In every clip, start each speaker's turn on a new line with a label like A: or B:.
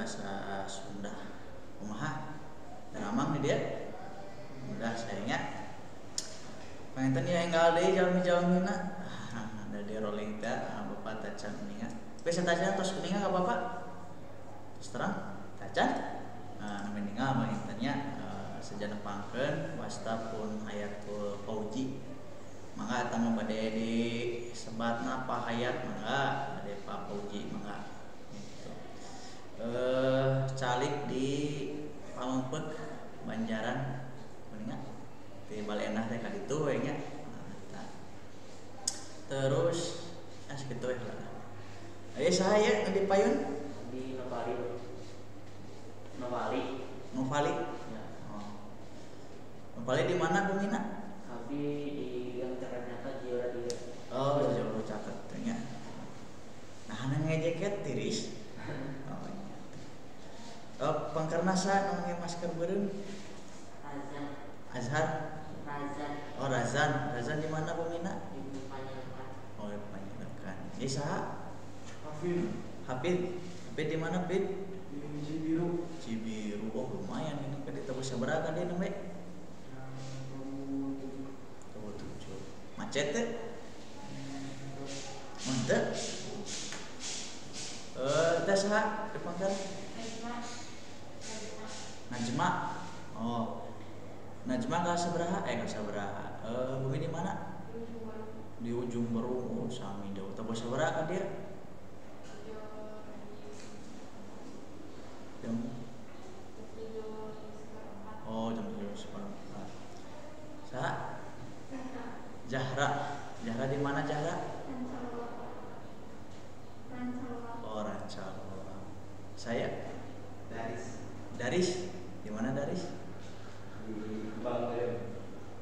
A: bahasa Sunda. Kumaha? Ramang nih dia. Udah sayangnya. Panginten ya enggal deui jalmi-jalmina. Ada di rolling teh Bapak tacan kuningan. Bisa tacan tos kuningan ka Bapak? Terus terang tacan. Nah, mendingan pangintennya sejenep pangkeun wasta pun hayatul fauji. Mangga eta mah bade di sebatna Pak Hayat mangga bade Pak Fauji mangga. Gitu. Calik di Pamengpeuk Banjaran kuningan. Di Balenah teh ka ditu we nya. Terus segitu we lah. Aya saha ye di Payun?
B: Di Novali. Novali.
A: Novali.
B: Ya.
A: Oh. Novali di mana kumina?
B: Abi di yang ternyata Jiwa dia.
A: Oh, jauh caket nya. Nah, anu ngejeket tiris. Oh, pangkarnasa nu nge masker beureum?
B: Razan.
A: Azhar.
B: Razan.
A: Oh, Razan. Razan di mana kumina?
B: Di Panjangkan.
A: Oh, Panjangkan. Di saha?
C: Hafid.
A: Hafid. Hafid di mana, Hafid?
C: Di Cibiru.
A: Cibiru. Oh, lumayan ini kan ditebus sabaraha dia namanya? Macet teh? Mantep. Teh saha dipangkat? Najma. Oh. Najma ka sabaraha? Ka sabaraha? Bumi di mana? Di ujung Berung. Oh, sami jauh. Teu sabaraha ka dia? Jam. Oh, jam 7.04. Saha? Zahra. Zahra di mana Zahra? Oh, Rancalua. Saya? Daris. Di mana Daris?
C: Di Bang Beureum.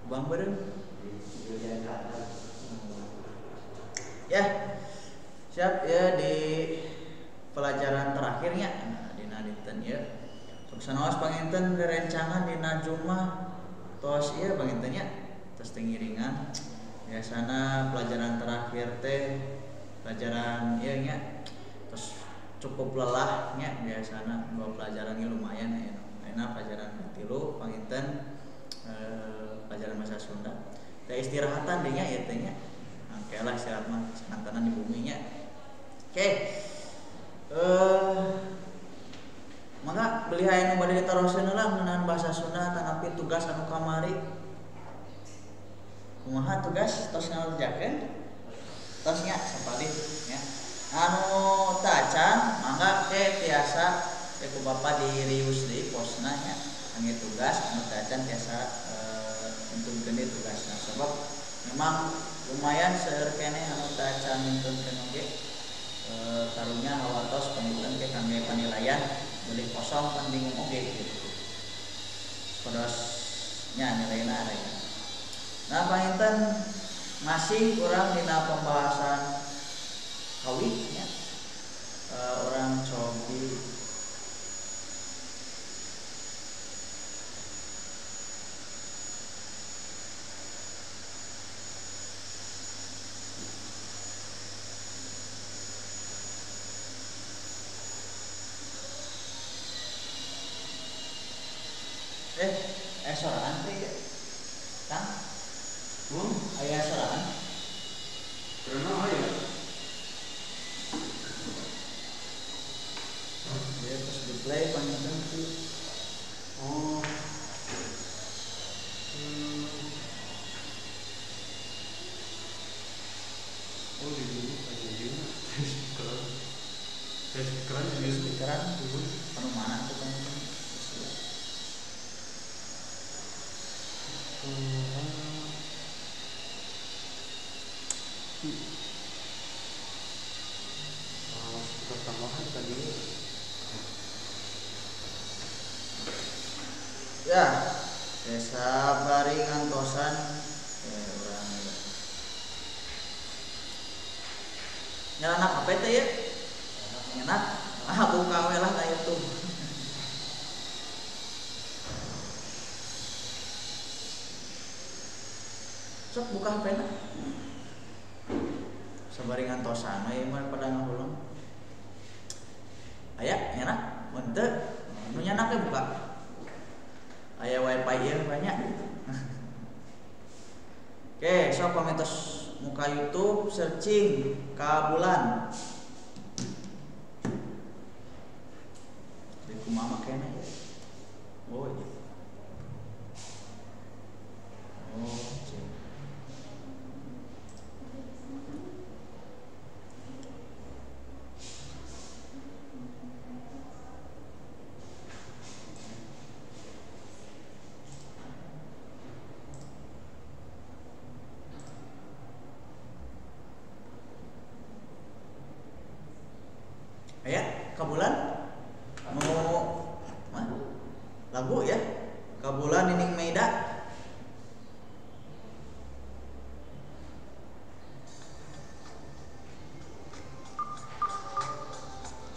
A: Bang Beureum.
C: Di Julian Selatan.
A: Ya. Siap ya di pelajaran terakhirnya. Nah, dina dinten ya. Suksanaos panginten rerencangan dina Jumat tos ieu panginten nya. Tos teu ngiringan. Biasana pelajaran terakhir teh pelajaran ieu nya terus cukup lelahnya biasana dua pelajaran ini lumayan ya. Enak pelajaran katilu panginten pelajaran bahasa Sunda. Teh istirahatan deui nya ieu teh nya. Angke lah istirahat mah santanana di bumi nya. Oke. Mangga beli aya nu bade diteruskeun heula ngeunaan bahasa Sunda tanapi tugas anu kamari. Kumaha tugas tos ngarjakeun? Tosnya sapalih nya. Anu tacan mangga teh tiasa teh ku Bapa dirius deui posna nya. Angge tugas anu tacan tiasa nuntutkeun deui tugasna sabab memang lumayan seueur keneh anu tacan nuntutkeun oge. Karunya hawatos panginten ke kangge panilaian boleh kosong pan bingung oge gitu. Podosnya nilainya ada ya. Nah, panginten masih kurang dina pembahasan kawi ya. Orang cobi soraan teh ya. Kang aya soraan.
C: Pernah aya.
A: Dia terus di play panjang tuh.
C: Oh. Oh, di sini aja juga. Speakeran juga
A: Speakeran dulu. Anu mana tuh panjang?
C: Tambahan tadi
A: ya desa bari ngantosan urang nyalanak apa teh ya nyenak buka we lah na YouTube. Sok buka HP-na sabari ngantosan ieu mah pada ngahulang aya nyenak Untuk nu nyanak teh buka. Aya wifi ieu banyak. Oke, sok pamintos muka YouTube searching Kabulan. Di kumaha makena ya? Oh iya. Oh, cek. Aya Kabulan mau lagu ya Kabulan Nining Meida.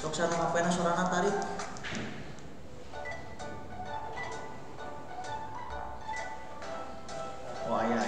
A: Sok sanu hapena sorana tarik. Oh aya.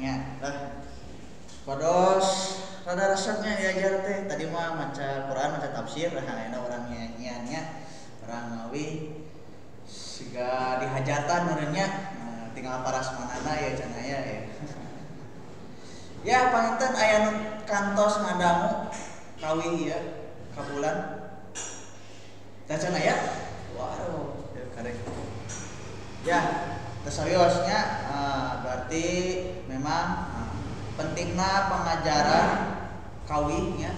A: nya. Kodos rada resepnya diajar teh. Tadi mah maca Quran, maca tafsir, enak orang nyanyiannya, orang ngawi siga dihajatan urangnya. Tinggal parasmanana ya cenah ya. Ya panginten aya nu kantos ngadangu kawih ya ka bulan. Tah cenah ya. Waduh, ya karek. Ya, tersayosnya berarti memang pentingna pengajaran kawih ya.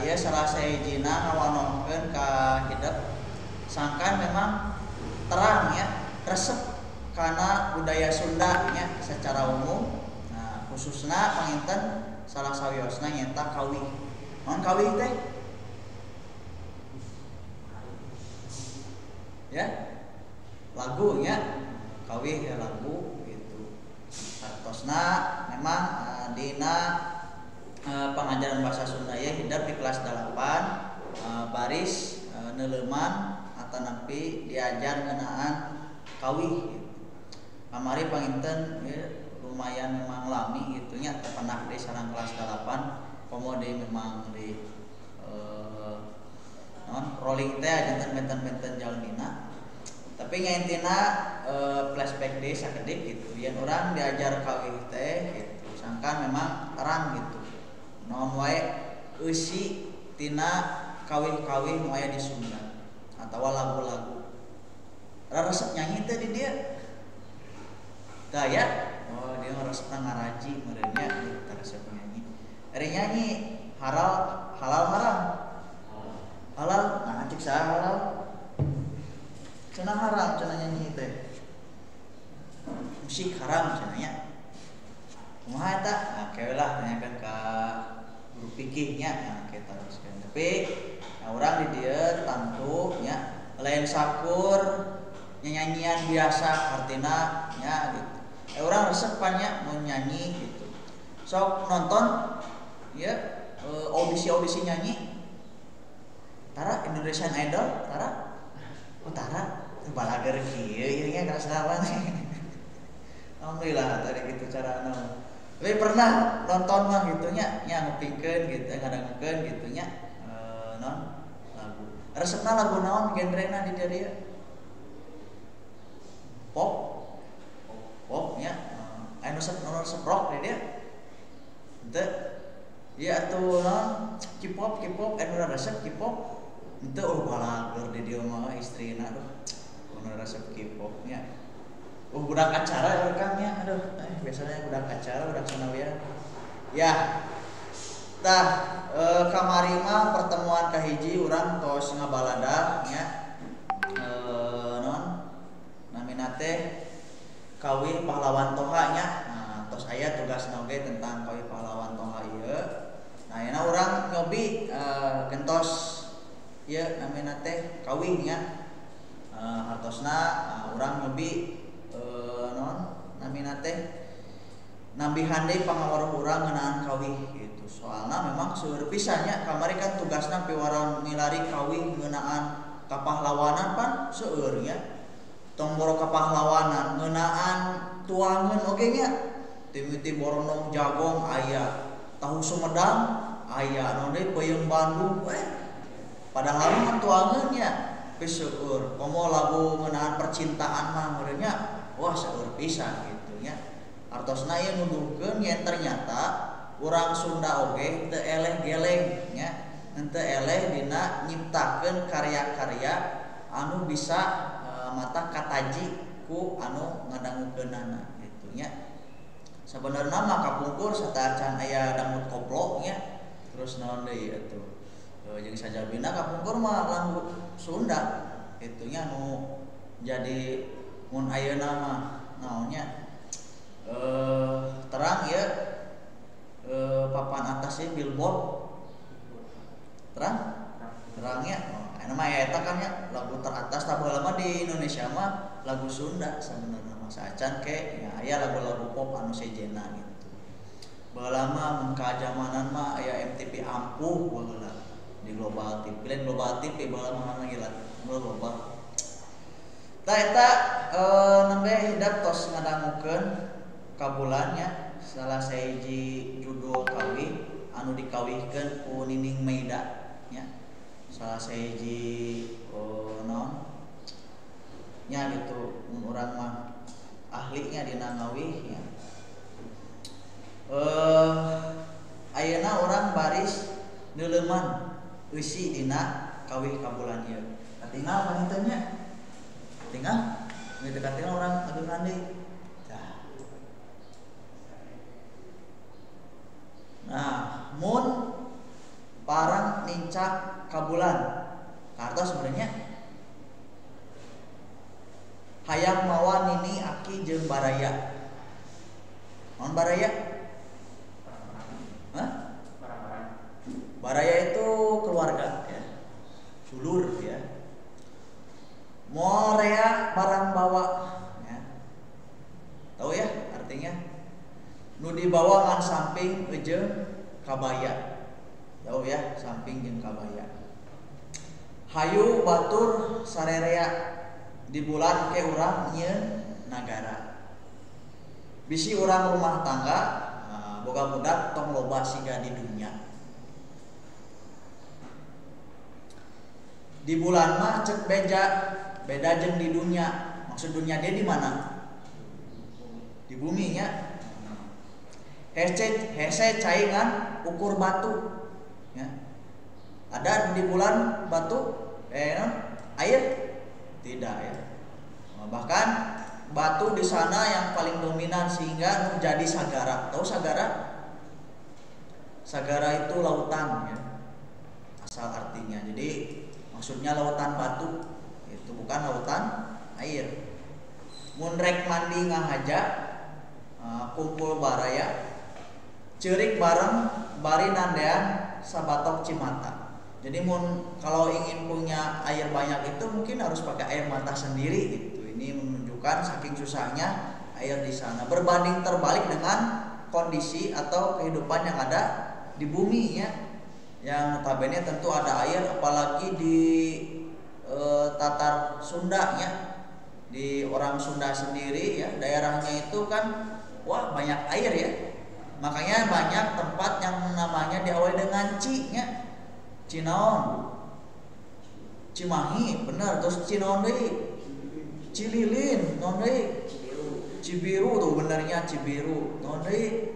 A: Ya salah sahijina ngawanohkeun ka hidup sangkan memang terang ya, resep karena budaya Sunda nya secara umum. Nah, khususna panginten salah sawiosna nyata kawih. Naon kawih teh? Ya. Lagu nya. Kawih ya lagu gitu. Artosna memang dina pengajaran bahasa Sunda ya hidup di kelas 8 baris neuleuman atau napi diajar ngeunaan kawih gitu. Kamari panginten ya, lumayan memang lami gitu nya terpenak di sareng kelas 8 komode memang di rolling teh janten benten-benten jalmina. Tapi nyaintina flashback deui sakedik gitu. Yen urang diajar kawih teh gitu. Sangkan memang terang gitu. Naon wae eusi tina kawih-kawih nu aya di Sunda atawa lagu-lagu. Resep nyanyi teh di dieu. Daya, oh dia resep ngaraji merenya kita resep nyanyi. Ari nyanyi halal haram. Halal, nah cik saha halal. Cenah haram cenah nyanyi teh. Musik haram cenah nya. Kumaha eta? Nah, kewelah tanyakeun ka guru fikih nya, nah kita teruskeun. Tapi urang di dieu tantu nya lain sakur nyanyian biasa artina nya gitu. Orang resep banyak mau nyanyi gitu. Sok nonton ya audisi nyanyi. Tara Indonesian Idol, Tara. Oh Tara, balager kieu ieu nya karasawan. Alhamdulillah tadi gitu carana. Tapi pernah nonton mah gitu nya ngepikeun gitu, ngadangukeun gitu nya non lagu. Resepna lagu naon genrena di dieu? Pop nya anu resep rock deh dia. Henteu. Ya atuh naon K-pop anu resep K-pop. Henteu balager di dieu mah istrina aduh. Anu resep K-pop nya. Budak acara rekamnya aduh biasanya budak acara budak sanawian. Ya. Tah kamari mah pertemuan kahiji urang tos ngabalada nya. Non namina teh kawih pahlawan toha nya. Nah, tos aya tugasna oge tentang kawih pahlawan toha ieu. Nah, ayeuna urang nyobi gentos ieu namina teh kawih nya. Hartosna urang nyobi non namina teh nambihan deui pangawaruh urang ngeunaan kawih gitu. Soalna memang seueur pisan nya kamari kan tugasna piwara milari kawih ngeunaan kapahlawanan pan seueur nya. Tomboro kapahlawanan ngeunaan tuangeun oge nya. Timiti Bornong Jagong aya, Tahu Sumedang aya, naon deui Peuyeung Bandung padahal mah tuangeun nya geus seueur. Komo lagu ngeunaan percintaan mah meureunnya wah seueur pisan gitu nya. Artosna ieu nuduhkeun yen ternyata urang Sunda oge teu eleh geleng nya. Henteu eleh dina nyiptakeun karya-karya anu bisa mata kataji ku anu ngadangukeunana gitu nya. Sabenerna mah kapungkur sataacan aya dangdut koplo nya. Terus naon deui atuh? Jeung sajabina kapungkur mah lagu Sunda gitu nya nu jadi mun ayeuna mah naon nya terang ya papan atasnya billboard terangnya anu mah eta kan ya lagu teratas tabal mah di Indonesia mah lagu Sunda sebenarnya mah sacan ke ya aya lagu-lagu pop anu sejena gitu. Baheula mah mun ka jamanan mah aya MTV ampuh baheula di Global TV. Lain Global TV baheula mah ngila loba. Tah eta nembe hidup tos ngadangukeun ka bulan nya salah sahiji judul kawih anu dikawihkeun ku Nining Meida nya. Salah sahiji naon nya gitu mun urang mah ahlinya dina ngawih nya. Ayeuna orang baris neuleuman eusi dina kawih kabulan ieu. Katingal paniteunya. Tinggal ngeut katingal urang ageungan deui. Nah, mun parang nincak kabulan. Kartos sebenarnya hayang mawa nini aki jeung baraya. Naon baraya? Hah? Baraya itu keluarga ya. Sulur ya. Morea barang bawa ya. Tahu ya artinya? Nu dibawa ngan samping jeung kabaya. Tahu ya, samping jeung kabaya. Hayu batur sarerea di bulan ke urang nyieun nagara. Bisi urang rumah tangga boga budak tong loba siga di dunya. Di bulan mah cek beda jeung di dunya. Maksud dunya dia di mana? Di bumi nya. Hese caingan ukur batu ya. Ada di bulan batu air tidak ya. Bahkan batu di sana yang paling dominan sehingga menjadi sagara. Tahu sagara? Sagara itu lautan ya. Asal artinya. Jadi maksudnya lautan batu. Itu bukan lautan air. Mun rek mandi ngahaja kumpul baraya ceurik bareng bari nandean sabatok cimata. Jadi kalau ingin punya air banyak itu mungkin harus pakai air mata sendiri gitu. Ini menunjukkan saking susahnya air di sana. Berbanding terbalik dengan kondisi atau kehidupan yang ada di bumi ya. Yang notabene tentu ada air apalagi di Tatar Sunda ya. Di orang Sunda sendiri ya, daerahnya itu kan wah banyak air ya. Makanya banyak tempat yang namanya diawali dengan ci-nya. Cinaon, Cimahi, benar. Terus Cinaon deui, Cililin, naon deui? Cibiru tuh benernya Cibiru. Naon deui?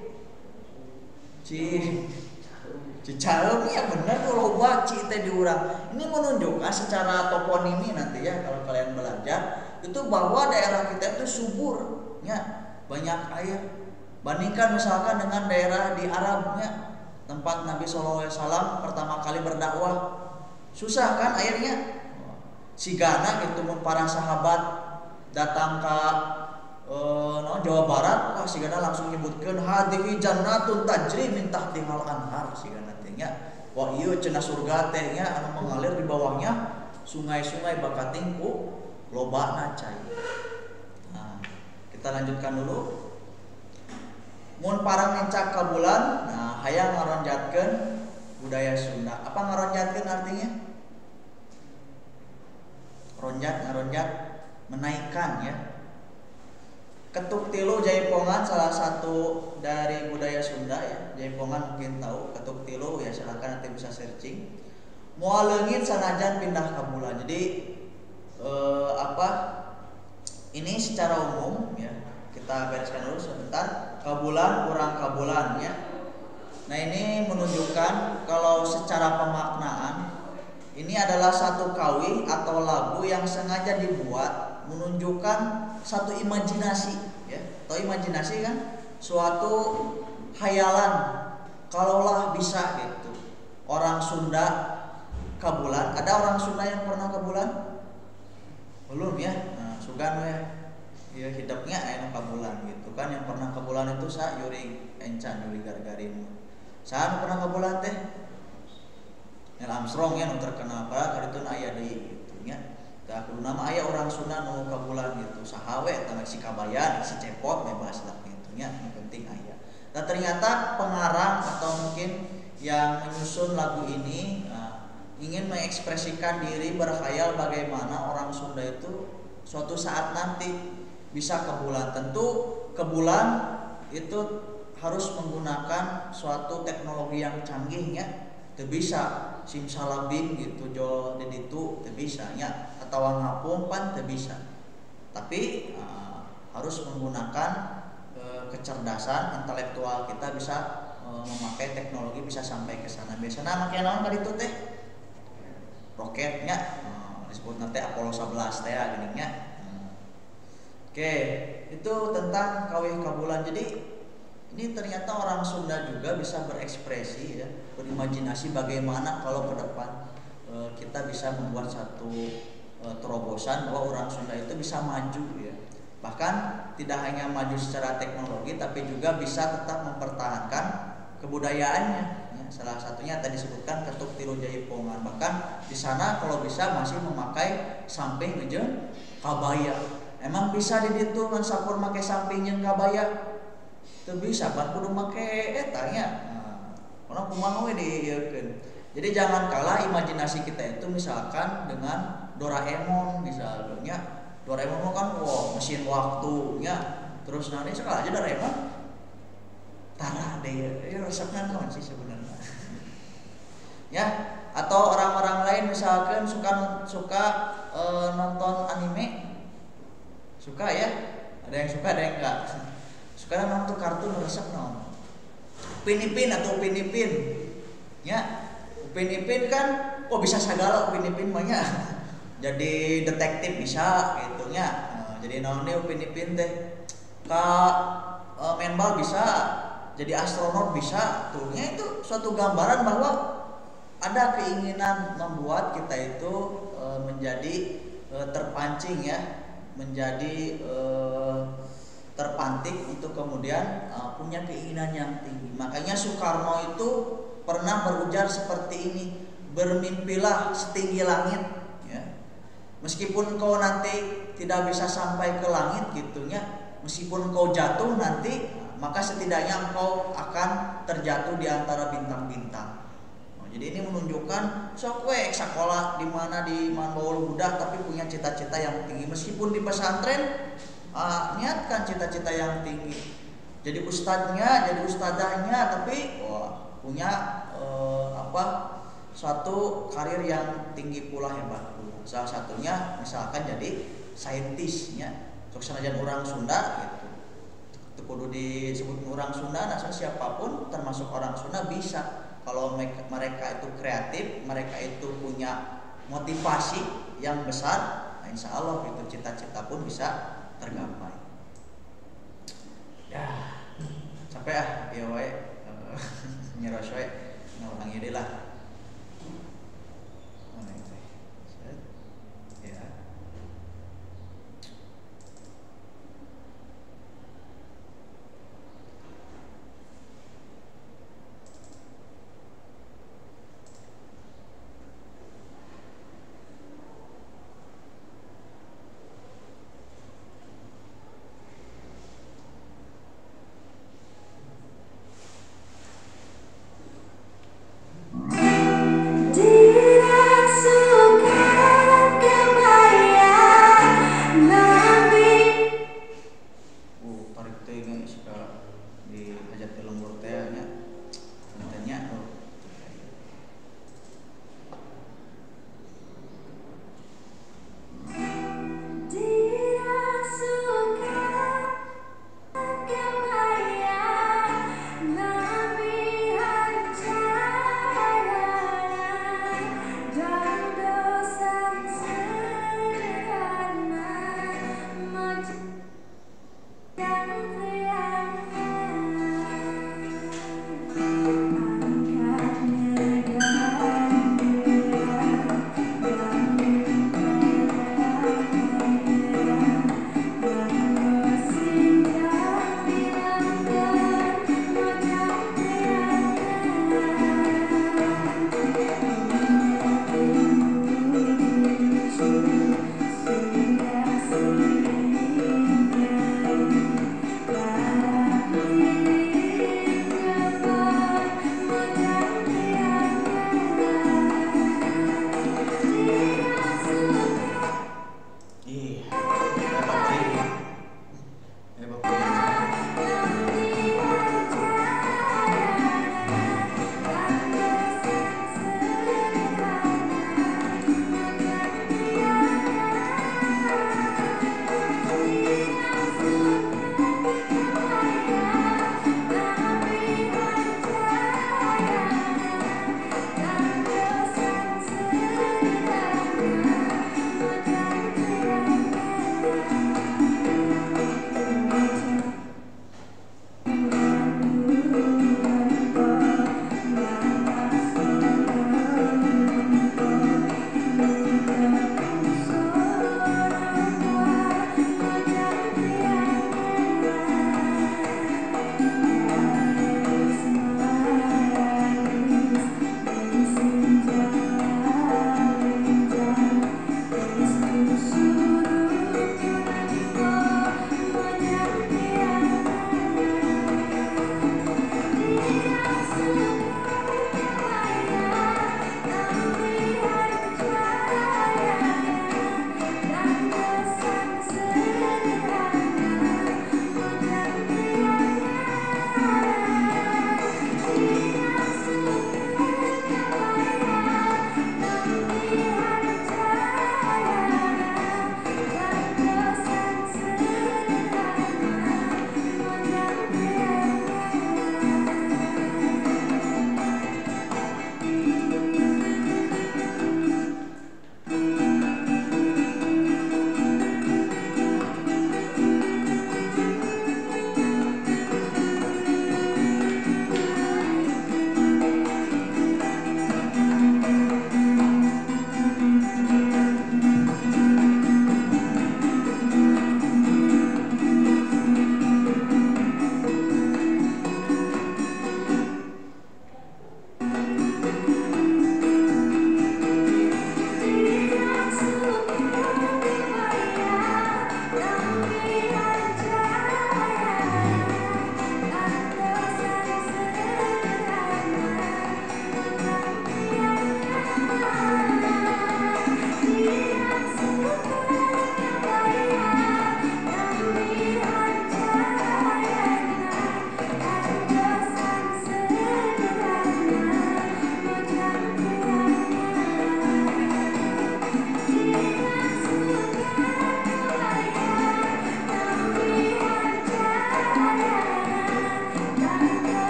A: Cicaheum ya bener tuh loba ci teh di urang. Ini menunjukkan secara toponimi nanti ya kalau kalian belajar itu bahwa daerah kita itu subur ya, banyak air. Bandingkan misalkan dengan daerah di Arabnya, tempat Nabi SAW pertama kali berdakwah, susah kan airnya. Sigana gitu mun para sahabat datang ke Jawa Barat, wah sigana langsung nyebutkeun hadhihi jannatun tajri min tahtihal anhar sigana teh nya. Wah ieu cenah surga teh nya anu mengalir di bawahnya sungai-sungai bakating ku lobana cai. Nah, kita lanjutkan dulu. Mun parang nincak ka bulan, nah hayang ngaronjatkeun budaya Sunda. Apa ngaronjatkeun artinya? Ngaronjat, menaikkan ya. Ketuk tilu jaipongan salah satu dari budaya Sunda ya. Jaipongan mungkin tahu ketuk tilu ya, silakan nanti bisa searching. Moal leungit sanajan pindah ka bulan. Jadi ini secara umum ya. Kita bereskan dulu sebentar. Kabulan kurang kabulan ya. Nah ini menunjukkan kalau secara pemaknaan ini adalah satu kawih atau lagu yang sengaja dibuat menunjukkan satu imajinasi ya. Atau imajinasi kan suatu hayalan kalaulah bisa gitu. Orang Sunda kabulan, ada orang Sunda yang pernah kabulan? Belum ya. Nah, sugan ya. Ya hidupnya aya kabulan gitu kan, yang pernah kabulan itu sa Yuri Encan Yuri Gargarin. Sa pernah kabulan teh Neil Armstrong ya nu terkenal pa karitun aya deui gitu nya. Tah kudu nama aya orang Sunda nu kabulan gitu. Saha we tah si Kabayan, si Cepot bebas lah gitu nya, yang penting aya. Nah ternyata pengarang atau mungkin yang menyusun lagu ini ingin mengekspresikan diri, berkhayal bagaimana orang Sunda itu suatu saat nanti bisa ke bulan. Tentu ke bulan itu harus menggunakan suatu teknologi yang canggihnya, teu bisa simsalabim gitu jo di ditu teu bisa nya, atawa ngapung pan teu bisa. Tapi harus menggunakan kecerdasan intelektual kita bisa memakai teknologi bisa sampai ke sana. Biasanya make naon ka ditu teh? Roketnya disebut nanti Apollo 11 teh geuning nya. Oke, itu tentang kawih ka bulan. Jadi ini ternyata orang Sunda juga bisa berekspresi ya, berimajinasi bagaimana kalau ke depan kita bisa membuat satu terobosan bahwa orang Sunda itu bisa maju ya. Bahkan tidak hanya maju secara teknologi tapi juga bisa tetap mempertahankan kebudayaannya ya. Salah satunya tadi disebutkan ketuk tilu jaipongan. Bahkan di sana kalau bisa masih memakai samping jeung kabaya. Emang bisa di ditu ngan sapur make samping jeung kabaya? Teu bisa pan kudu make eta nya. Orang kumaha we dieukeun. Jadi jangan kalah imajinasi kita itu misalkan dengan Doraemon misalnya. Doraemon kan mesin waktunya. Terus nanti sekali aja Doraemon tara deh ya resepna naon sih sebenarnya. Ya, atau orang-orang lain misalkan suka nonton anime. Suka ya? Ada yang suka, ada yang enggak. Sekarang nonton kartun resep naon? Upin Ipin atau Upin Ipin. Ya, Upin Ipin kan bisa segala Upin Ipin mah nya. Jadi detektif bisa gitu nya. Jadi naonnya Upin Ipin teh main bal bisa, jadi astronot bisa. Tuh nya itu suatu gambaran bahwa ada keinginan membuat kita itu menjadi terpancing ya, menjadi terpantik untuk kemudian punya keinginan yang tinggi. Makanya Soekarno itu pernah berujar seperti ini, bermimpilah setinggi langit ya. Meskipun kau nanti tidak bisa sampai ke langit gitunya, meskipun kau jatuh nanti, maka setidaknya engkau akan terjatuh di antara bintang-bintang. Jadi ini menunjukkan sok we sekolah di mana di Manbaul Budak tapi punya cita-cita yang tinggi. Meskipun di pesantren niatkan cita-cita yang tinggi. Jadi ustadznya, jadi ustadzahnya tapi punya suatu karir yang tinggi pula, hebat pula. Salah satunya misalkan jadi saintisnya. Sok sanajan orang Sunda gitu. Itu kudu disebut orang Sunda, nah siapapun termasuk orang Sunda bisa. Kalau mereka itu kreatif, mereka itu punya motivasi yang besar, nah insya Allah itu cita-cita pun bisa tergapai. Ya, sampai ya wae nyeros wae, ngulang ide lah.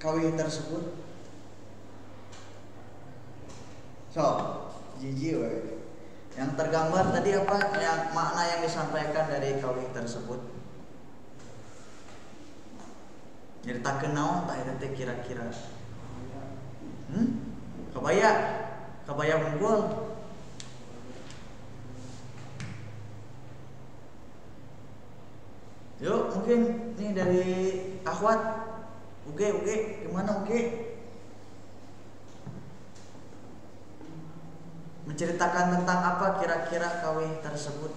A: kawih tersebut? So, jiji we. Yang tergambar tadi apa? Yang makna yang disampaikan dari kawih tersebut. Nyeritakeun naon tah eta teh kira-kira? Kabaya. Kabaya unggul. Yuk, mungkin nih dari Akhwat. Uge, gimana Uge? Menceritakan tentang apa kira-kira kawih tersebut?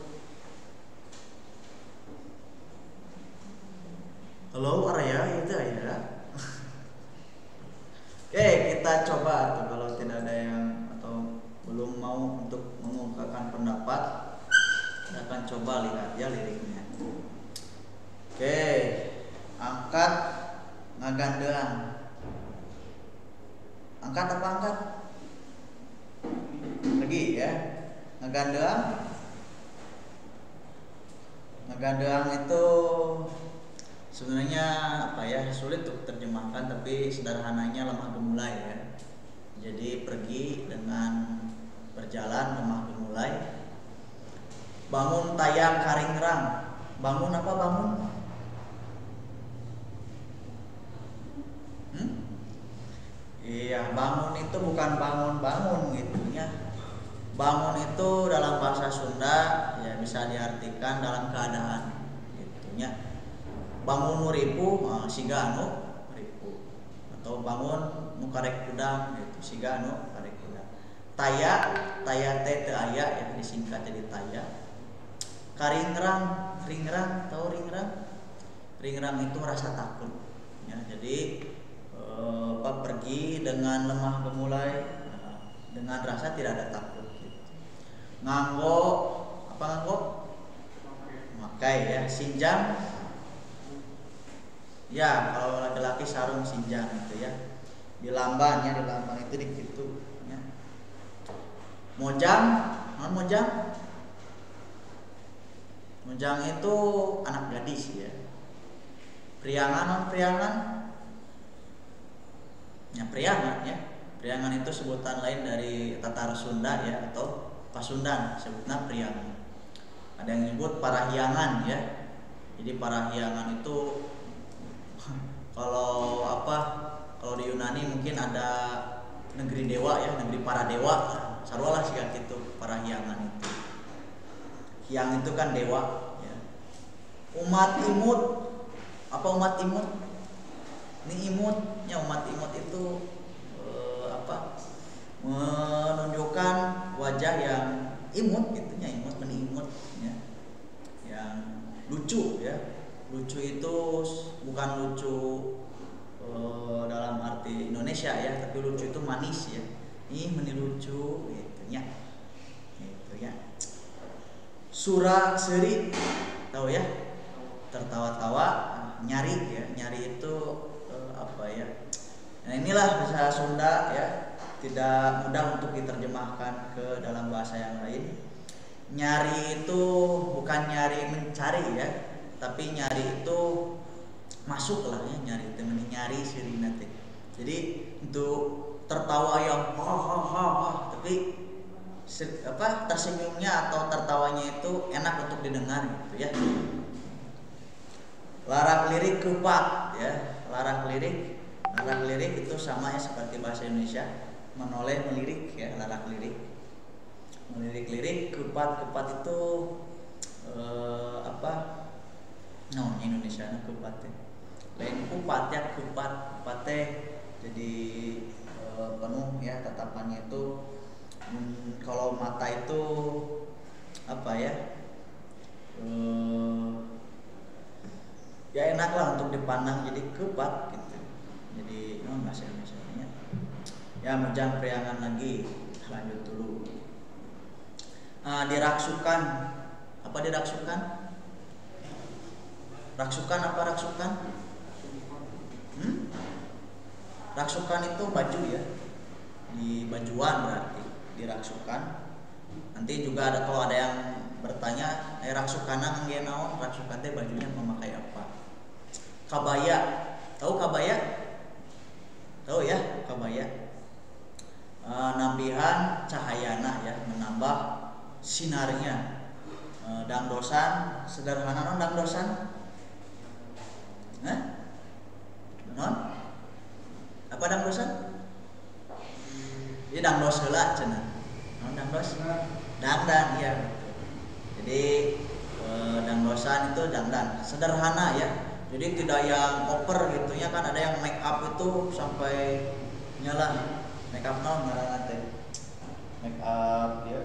A: Halo Arya, itu ya. Oke, kita coba tuh kalau tidak ada yang atau belum mau untuk mengungkapkan pendapat, kita akan coba lihat ya liriknya. Oke, angkat ngagandean. Angkat apa angkat? Lagi ya. Ngagandean. Ngagandean itu sebenarnya apa ya, sulit untuk terjemahkan, tapi sederhananya lemah gemulai ya. Jadi pergi dengan berjalan lemah gemulai. Bangun tayang karingrang. Bangun apa bangun? Iya, bangun itu bukan bangun-bangun gitu ya. Bangun itu dalam bahasa Sunda ya bisa diartikan dalam keadaan gitu ya. Bangun nu ripuh siga anu ripuh, atau bangun nu karek kudang gitu siga anu karek kudang. Taya teh teu aya ya disingkat jadi taya. Karingrang, ringrang, tahu ringrang? Ringrang itu rasa takut ya. Jadi pergi dengan lemah gemulai, dengan rasa tidak ada takut gitu. Nganggo apa nganggo? Makai ya, sinjang. Ya, kalau laki-laki sarung sinjang gitu ya. Di lamban ya, di lamban itu dikitu ya. Mojang, non mojang? Mojang itu anak gadis ya. Priangan non priangan? Ya priangan ya. Priangan itu sebutan lain dari Tatar Sunda ya, atau Pasundan sebutnya priangan. Ada yang nyebut parahyangan ya. Jadi parahyangan itu kalau apa? Kalau di Yunani mungkin ada negeri dewa ya, negeri para dewa. Sarwalah sih gitu parahyangan itu. Hyang itu kan dewa ya. Umat imut. Apa umat imut? Ini imut ya, umat imut itu menunjukkan wajah yang imut gitu ya, imut menimut ya. Yang lucu ya. Lucu itu bukan lucu dalam arti Indonesia ya, tapi lucu itu manis ya. Ih meni lucu gitu ya. Gitu ya. Sura seri tahu ya? Tertawa-tawa, nyari ya. Nyari itu apa ya? Nah inilah bahasa Sunda ya, tidak mudah untuk diterjemahkan ke dalam bahasa yang lain. Nyari itu bukan nyari mencari ya, tapi nyari itu masuk lah ya, nyari itu nyari sirina teh. Jadi untuk tertawa yang ha, tapi apa tersenyumnya atau tertawanya itu enak untuk didengar gitu ya. Larak lirik kepak ya, larak lirik itu sama ya seperti bahasa Indonesia, menoleh melirik ya, larak lirik. Melirik-lirik, kepat itu apa? No, Indonesia na kepat teh. Lain kupat ya, kupat teh jadi penuh ya tatapannya itu. Kalau mata itu apa ya? Ya enak lah untuk dipandang, jadi kepat gitu. Jadi bahasa Indonesia-nya. Ya mejang priangan lagi, lanjut dulu. Diraksukan. Apa diraksukan? Raksukan apa raksukan? Raksukan itu baju ya. Di bajuan berarti diraksukan. Nanti juga ada kalau ada yang bertanya, raksukana ngge naon? Raksukan teh bajunya memakai apa? Kabaya. Tahu kabaya? sederhana non dangdosan. Hah? Non? Apa dangdosan? Ini dangdos heula cenah. Non dangdos? Dangdan ya. Jadi dangdosan itu dangdan, sederhana ya. Jadi tidak yang over gitu ya, kan ada yang make up itu sampai nyala. Make up naon ngaranna teh? Make up ya.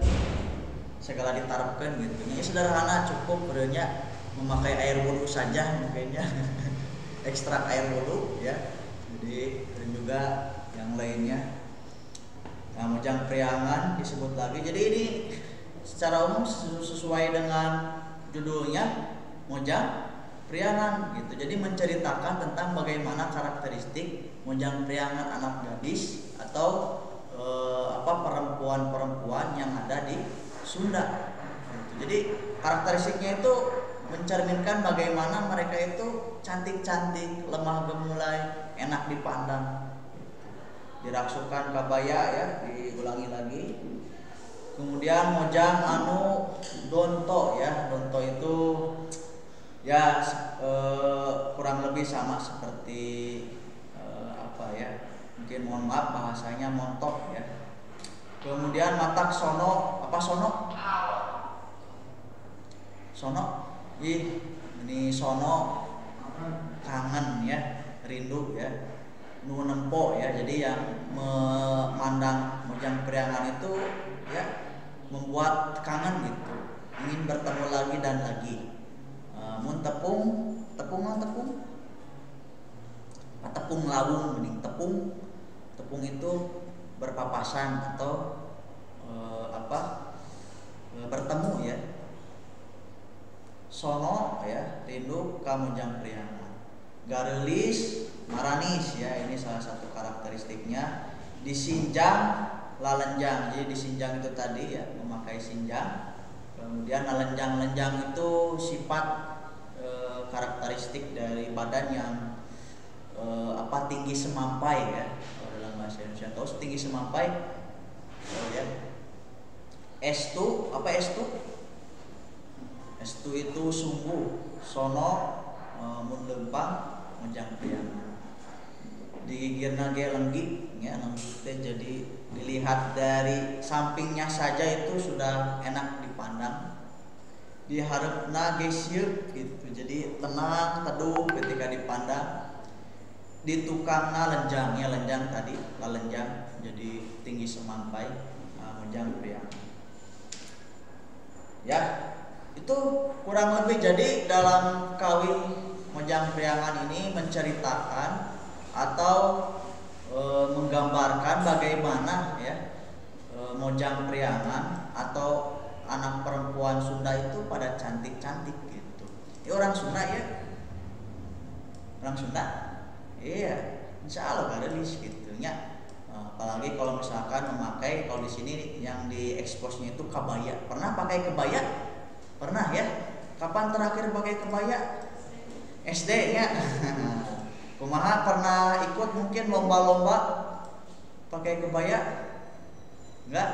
A: Segala ditarapkan gitu. Ini sederhana, cukup berenya memakai air wudhu saja mungkinnya. Ekstrak air wudhu ya. Jadi dan juga yang lainnya. Nah, mojang priangan disebut lagi. Jadi ini secara umum sesuai dengan judulnya mojang priangan gitu. Jadi menceritakan tentang bagaimana karakteristik mojang priangan anak gadis atau perempuan-perempuan yang ada di Sunda. Gitu. Jadi karakteristiknya itu mencerminkan bagaimana mereka itu cantik-cantik, lemah gemulai, enak dipandang. Diraksukan kabaya ya, diulangi lagi. Kemudian mojang anu donto ya, donto itu ya kurang lebih sama seperti mungkin mohon maaf bahasanya montok ya. Kemudian matak sono, apa sono? Sono, ini sono kangen ya, rindu ya, nu nempo ya. Jadi yang memandang mojang priangan itu ya membuat kangen gitu, ingin bertemu lagi dan lagi. Mun tepung lawung, mending tepung itu berpapasan atau bertemu ya. Sono ya, rindu ka mojang priangan. Gareulis maranis ya, ini salah satu karakteristiknya. Disinjang lalenjang. Jadi disinjang itu tadi ya, memakai sinjang. Kemudian lalenjang itu sifat karakteristik dari badan yang tinggi semampai ya, dalam bahasa Indonesia. Terus tinggi semampai ya. Estu, apa estu? Estu itu sungguh. Sono mun lempang mojang priangan. Digigirna ge lenggik ya, lenggik teh jadi dilihat dari sampingnya saja itu sudah enak dipandang. Diharapna ge sieuk gitu. Jadi tenang, teduh ketika dipandang. Di tukangna lenjang ya, lenjang tadi, lalenjang jadi tinggi semampai, mojang priangan. Ya, itu kurang lebih. Jadi dalam kawi mojang priangan ini menceritakan atau menggambarkan bagaimana ya mojang priangan atau anak perempuan Sunda itu pada cantik-cantik gitu. Ini orang Sunda ya, orang Sunda, iya, insya Allah garis gitu ya. Apalagi kalau misalkan memakai, kalau di sini yang dieksposnya itu kebaya. Pernah pakai kebaya? Pernah ya? Kapan terakhir pakai kebaya? SD ya. Kumaha, pernah ikut mungkin lomba-lomba pakai kebaya? Enggak?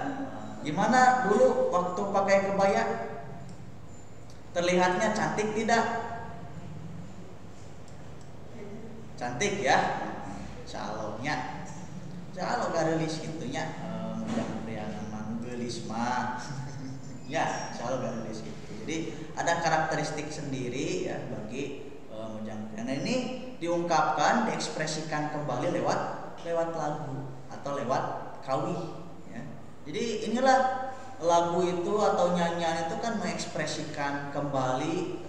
A: Gimana dulu waktu pakai kebaya? Terlihatnya cantik tidak? Cantik ya? Calonnya. Calo garelis gitunya. Mojang priangan mah geulis mah. Ya, calo garelis gitu. Jadi ada karakteristik sendiri ya bagi mojang priangan. Nah, ini diungkapkan, diekspresikan kembali lewat lagu atau lewat kawi ya. Jadi inilah lagu itu atau nyanyian itu kan mengekspresikan kembali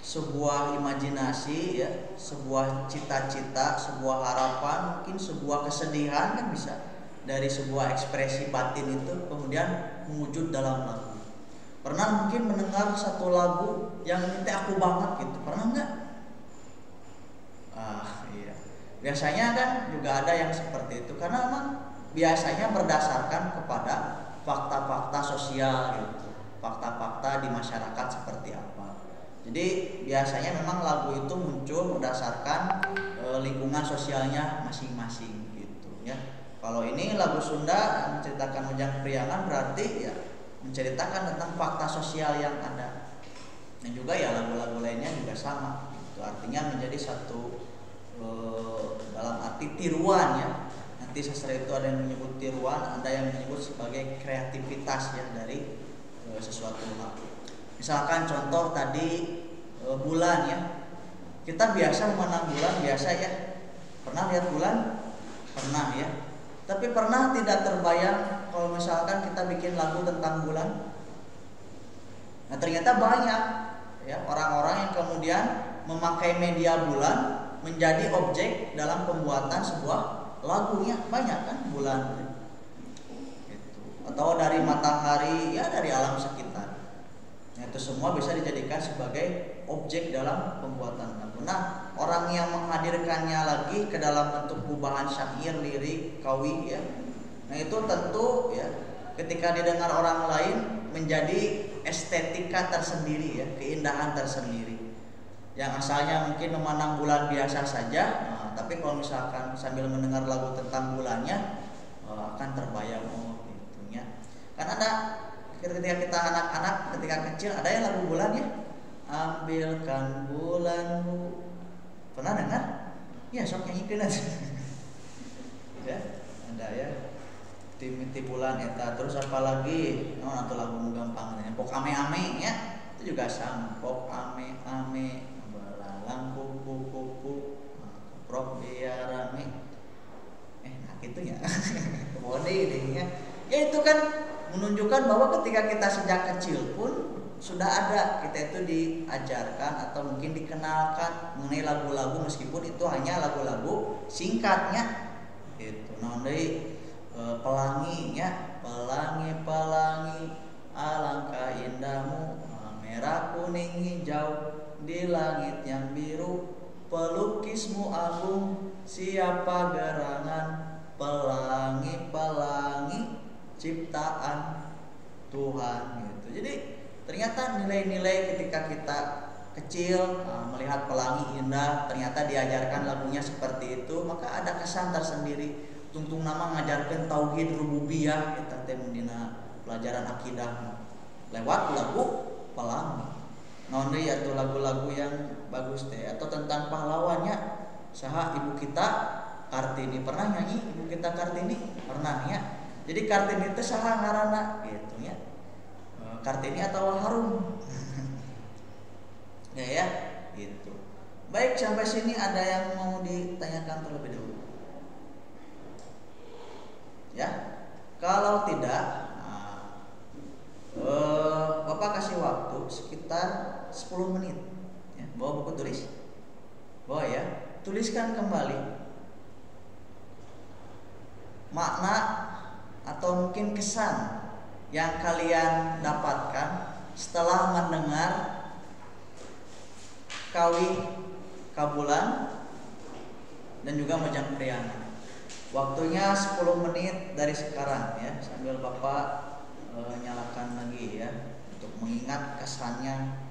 A: sebuah imajinasi ya, sebuah cita-cita, sebuah harapan, mungkin sebuah kesedihan kan bisa dari sebuah ekspresi batin itu kemudian mewujud dalam lagu. Pernah mungkin mendengar satu lagu yang ini aku banget gitu, pernah nggak? Iya. Biasanya kan juga ada yang seperti itu karena memang biasanya berdasarkan kepada fakta-fakta sosial gitu, fakta-fakta di masyarakat seperti apa. Jadi biasanya memang lagu itu muncul berdasarkan lingkungan sosialnya masing-masing gitu ya. Kalau ini lagu Sunda menceritakan mojang priangan berarti ya menceritakan tentang fakta sosial yang ada. Dan juga ya lagu-lagu lainnya juga sama. Itu artinya menjadi satu dalam arti tiruan ya. Nanti sastra itu ada yang menyebut tiruan, ada yang menyebut sebagai kreativitas ya dari sesuatu hal. Misalkan contoh tadi bulan ya. Kita biasa memandang bulan biasa ya. Pernah lihat bulan? Pernah ya. Tapi pernah tidak terbayang kalau misalkan kita bikin lagu tentang bulan? Nah, ternyata banyak ya orang-orang yang kemudian memakai media bulan menjadi objek dalam pembuatan sebuah lagunya. Banyak kan bulan gitu. Atau dari matahari ya, dari alam sekitar. Nah, itu semua bisa dijadikan sebagai objek dalam pembuatan lagu. Nah, orang yang menghadirkannya lagi ke dalam bentuk gubahan syair, lirik, kawi ya. Nah, itu tentu ya ketika didengar orang lain menjadi estetika tersendiri ya, keindahan tersendiri. Yang asalnya mungkin memandang bulan biasa saja, nah, tapi kalau misalkan sambil mendengar lagu tentang bulannya akan terbayang gitunya. Kan ada ketika kita anak-anak, ketika kecil ada yang lagu bulan ya. Ambilkan bulanmu. Pernah dengar? Ya, sok nyanyikan aja. Ya, ada ya. Timiti bulan eta. Terus apa lagi? Atau lagu gampang ya. Pok ame-ame ya. Itu juga sama. Pok ame-ame belalang kupu-kupu. Keprok biar rame. Nah gitu ya. Kemudian ini ya. Ya itu kan menunjukkan bahwa ketika kita sejak kecil pun sudah ada, kita itu diajarkan atau mungkin dikenalkan mengenai lagu-lagu meskipun itu hanya lagu-lagu singkatnya gitu. Nah, dari pelanginya, pelangi alangkah indahmu, merah kuning hijau di langit yang biru, pelukismu agung siapa gerangan, pelangi ciptaan Tuhan gitu. Jadi ternyata nilai-nilai ketika kita kecil melihat pelangi indah, ternyata diajarkan lagunya seperti itu, maka ada kesan tersendiri. Tungtung nama ngajarkan tauhid rububiyah kita teh dina pelajaran akidah lewat lagu pelangi. Naon deui atuh lagu-lagu yang bagus teh atau tentang pahlawannya. Saha ibu kita Kartini, pernah nyanyi ibu kita Kartini? Pernah ya. Jadi Kartini itu saha ngaranna gitu ya. Kartini atau Harum. Ya gitu. Baik, sampai sini ada yang mau ditanyakan terlebih dahulu? Ya. Kalau tidak, Bapak kasih waktu sekitar 10 menit ya. Bawa buku tulis? Bawa ya. Tuliskan kembali makna atau mungkin kesan yang kalian dapatkan setelah mendengar kawi kabulan dan juga Mojang Priana. Waktunya 10 menit dari sekarang ya, sambil Bapak nyalakan lagi ya untuk mengingat kesannya.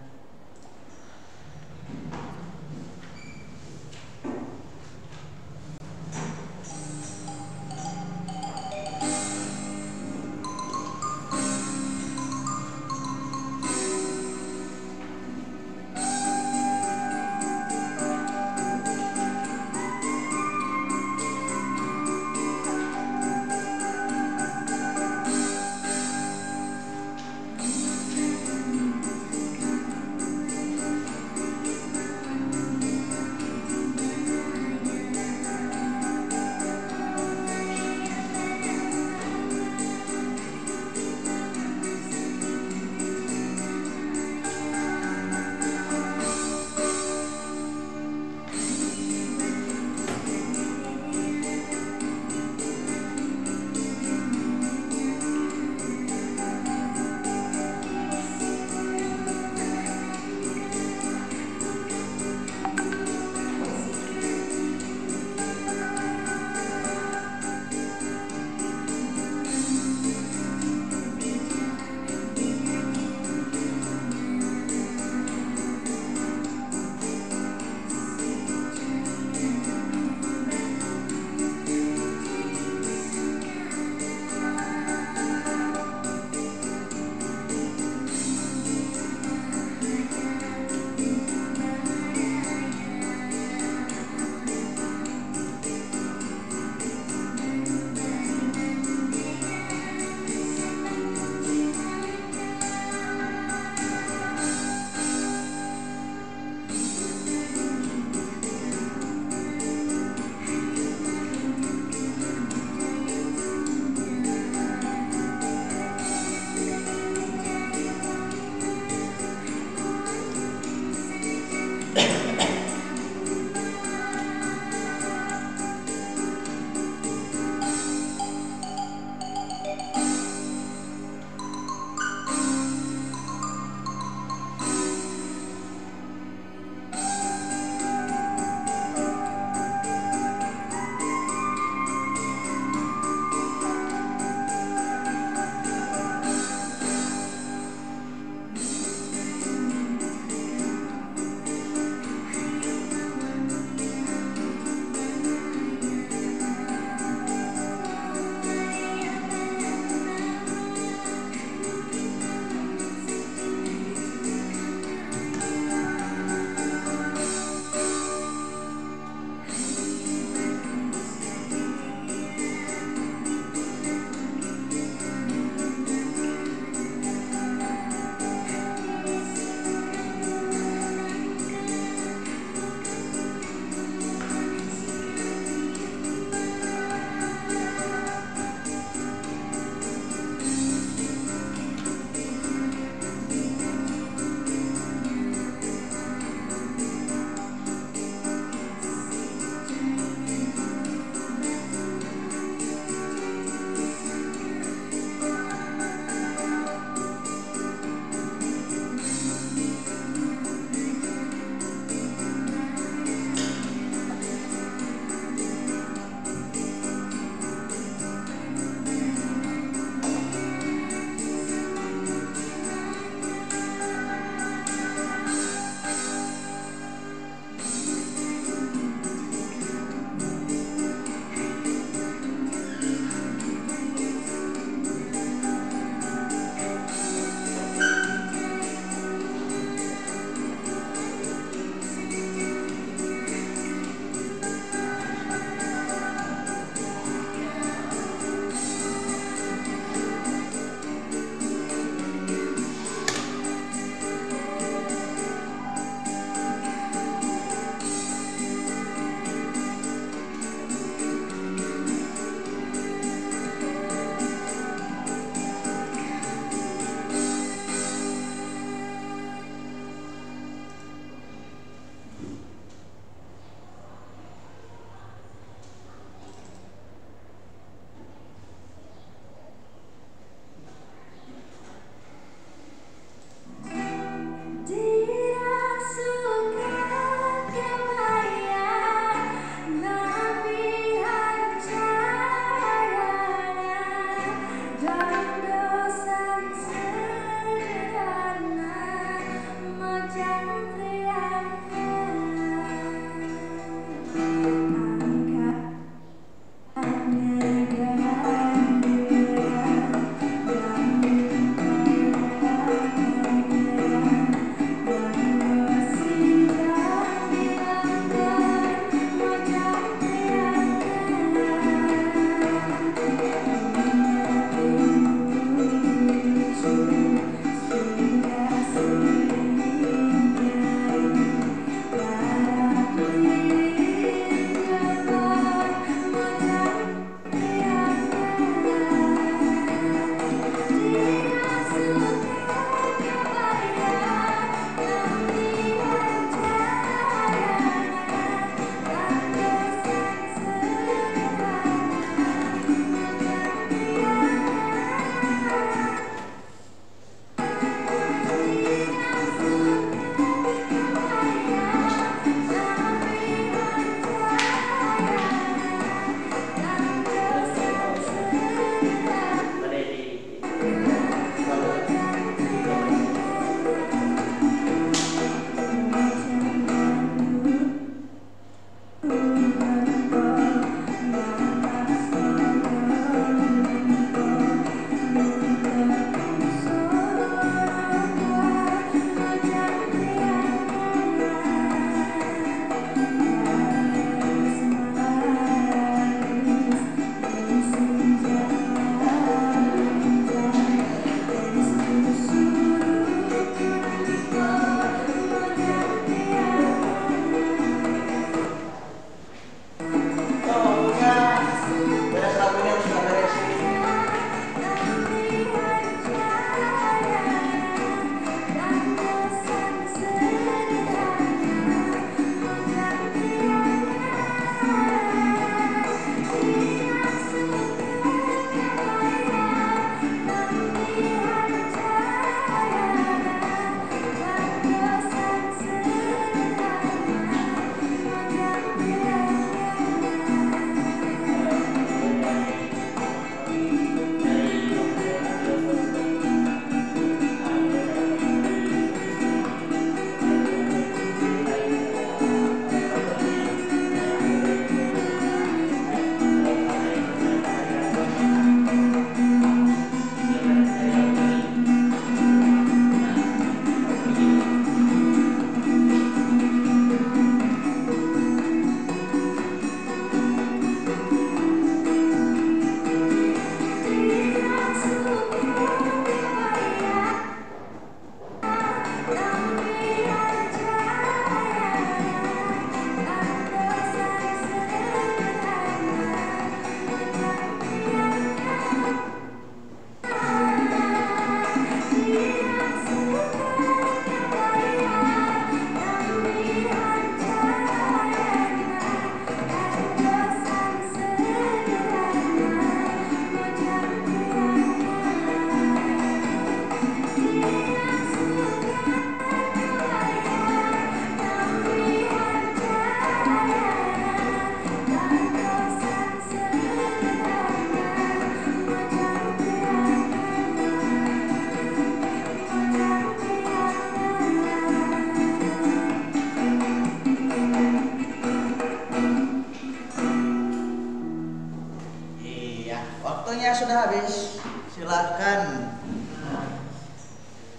A: Waktunya sudah habis. Silakan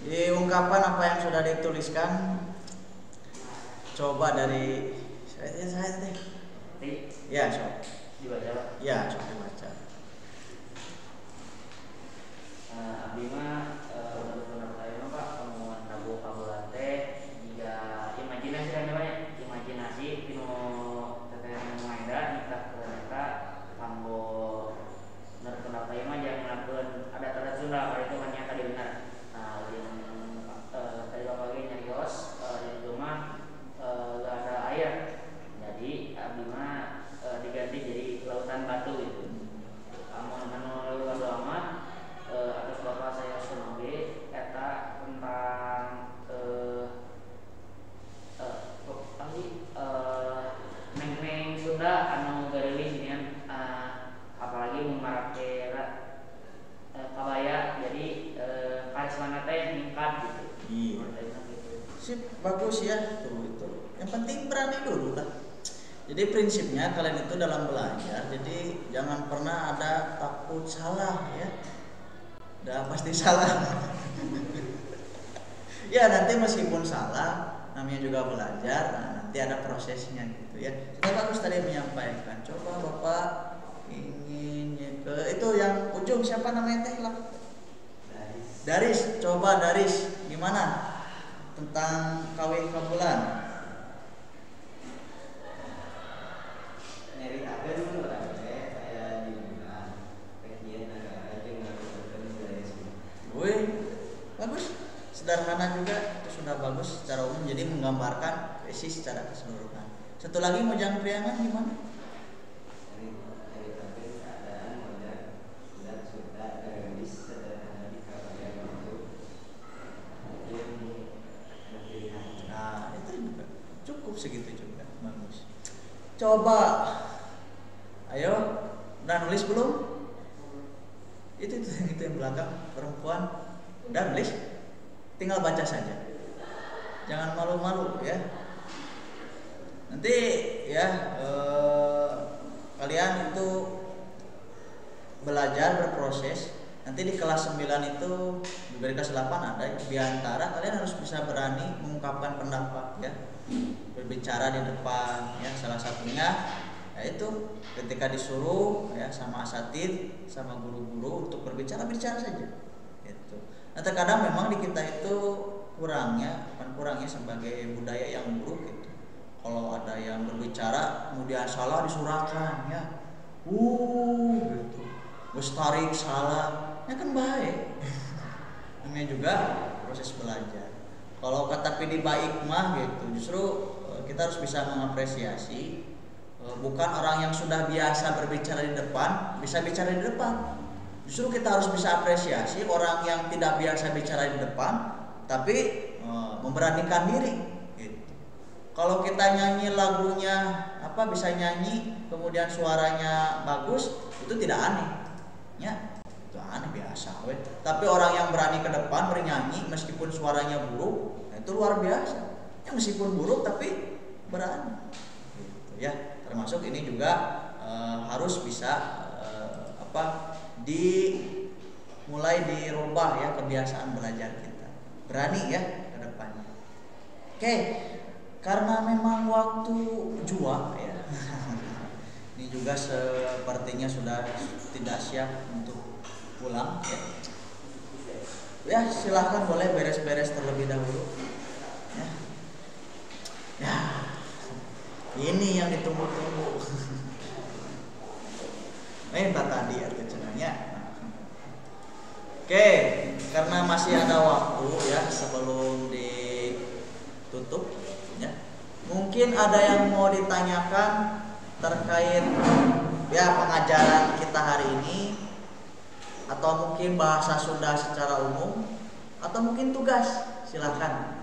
A: diungkapkan apa yang sudah dituliskan. Coba dari saya teh. Ya, sok.
B: Dibaca Pak.
A: Ya, sok dibaca.
B: Abdi mah benar-benar saya mah Pak penemuan Prabu Pabulan teh jika imajinasi kan namanya imajinasi tinu teteh maeda nikah ternyata kanggo benar-benar saya mah yang melakukan adat-adat Sunda pada itu ternyata benar. Nah, yang tadi Bapak lagi nyarios di rumah gak ada air. Jadi abdi mah diganti jadi lautan batu gitu. Amun anu lalu amat atas bapak saya sebagai eta tentang neng Sunda anu gerilis ini apalagi memarake kabaya jadi karismana teh meningkat gitu.
A: Iya. Sip, bagus ya. Tuh itu. Yang penting berani dulu lah. Jadi prinsipnya kalian itu dalam belajar, jadi jangan pernah ada takut salah ya. Udah pasti salah. Ya nanti meskipun salah, namanya juga belajar. Nah, nanti ada prosesnya gitu ya. Sudah bagus tadi menyampaikan. Coba Bapak ingin ke itu yang ujung siapa namanya teh lah? Daris. Coba Daris gimana tentang kawin kabulan? Wih, bagus. Sederhana juga, itu sudah bagus secara umum. Jadi menggambarkan isi secara keseluruhan. Satu lagi Mojang Priangan gimana? Nah, itu juga cukup segitu juga, bagus. Coba, ayo, udah nulis belum? Itu yang belakang perempuan udah nulis, tinggal baca saja, jangan malu-malu ya. Nanti ya kalian itu belajar berproses. Nanti di kelas 9 itu di kelas 8 ada diantara kalian harus bisa berani mengungkapkan pendapat ya, berbicara di depan ya. Salah satunya yaitu ketika disuruh ya sama asatid sama guru-guru untuk berbicara saja gitu. Nah terkadang memang di kita itu kurangnya sebagai budaya yang buruk gitu. Kalau ada yang berbicara kemudian salah disurahkan ya, gitu, tarik salah, ya kan baik. Namanya juga proses belajar. Kalau kata PD baik mah gitu, justru kita harus bisa mengapresiasi. Bukan orang yang sudah biasa berbicara di depan bisa bicara di depan. Justru kita harus bisa apresiasi orang yang tidak biasa bicara di depan tapi memberanikan diri gitu. Kalau kita nyanyi lagunya bisa nyanyi kemudian suaranya bagus, itu tidak aneh ya, itu aneh biasa we. Tapi orang yang berani ke depan bernyanyi meskipun suaranya buruk, itu luar biasa ya. Meskipun buruk tapi berani gitu ya. Termasuk ini juga harus bisa mulai dirubah ya kebiasaan belajar kita. Berani ya ke depannya. Oke, karena memang waktu jua ya. Ini juga sepertinya sudah tidak siap untuk pulang ya. Ya, silahkan boleh beres-beres terlebih dahulu. Ya. Ini yang ditunggu-tunggu. Minta tadi atau cenanya. Oke, karena masih ada waktu ya sebelum ditutup ya. Mungkin ada yang mau ditanyakan terkait ya pengajaran kita hari ini, atau mungkin bahasa Sunda secara umum, atau mungkin tugas. Silakan.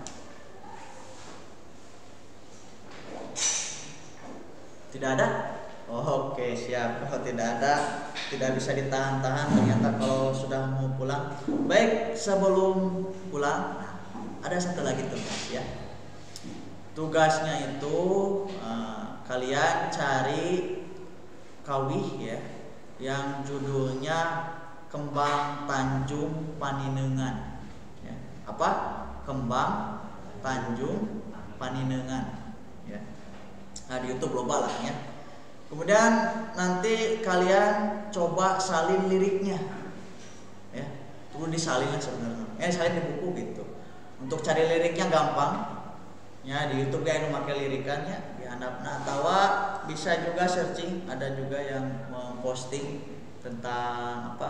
A: Tidak ada? Oh, oke, siap. Kalau tidak ada, tidak bisa ditahan-tahan ternyata kalau sudah mau pulang. Baik, sebelum pulang, ada satu lagi tugas ya. Tugasnya itu kalian cari kawih ya, yang judulnya Kembang Tanjung Paninengan. Ya. Apa? Kembang Tanjung Paninengan. Ya. Nah, di YouTube loba lah ya. Kemudian nanti kalian coba salin liriknya. Ya. Perlu disalin lah sebenarnya. Salin di buku gitu. Untuk cari liriknya gampang. Ya, di YouTube dia memakai lirikannya di handapna atau bisa juga searching, ada juga yang memposting tentang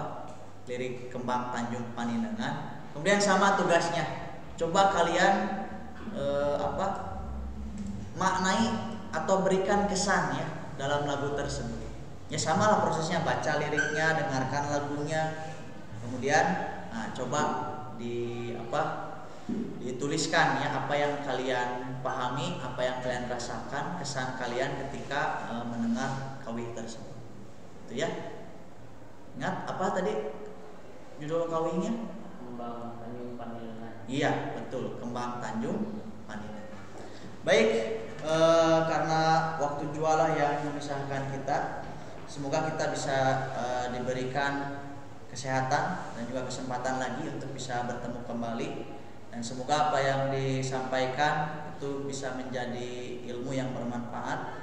A: lirik Kembang Tanjung Paninengan. Kemudian sama tugasnya, coba kalian maknai atau berikan kesan ya dalam lagu tersebut. Ya sama lah prosesnya, baca liriknya, dengarkan lagunya, kemudian coba dituliskan ya apa yang kalian pahami, apa yang kalian rasakan, kesan kalian ketika mendengar kawih tersebut. Itu ya. Ingat apa tadi judul kawihnya?
B: Kembang Tanjung Paninengan.
A: Iya, betul, Kembang Tanjung Paninengan. Baik, karena waktu jualah yang memisahkan kita, semoga kita bisa diberikan kesehatan dan juga kesempatan lagi untuk bisa bertemu kembali, dan semoga apa yang disampaikan itu bisa menjadi ilmu yang bermanfaat.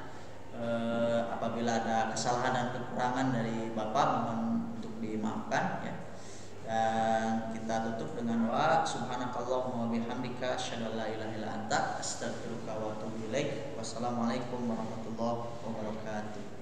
A: Apabila ada kesalahan dan kekurangan dari Bapak, mohon untuk dimaafkan ya. Dan kita tutup dengan doa, subhanakallahumma wa bihamdika asyhadu an la ilaha illa anta astaghfiruka wa atubu ilaik. Wassalamualaikum warahmatullahi wabarakatuh.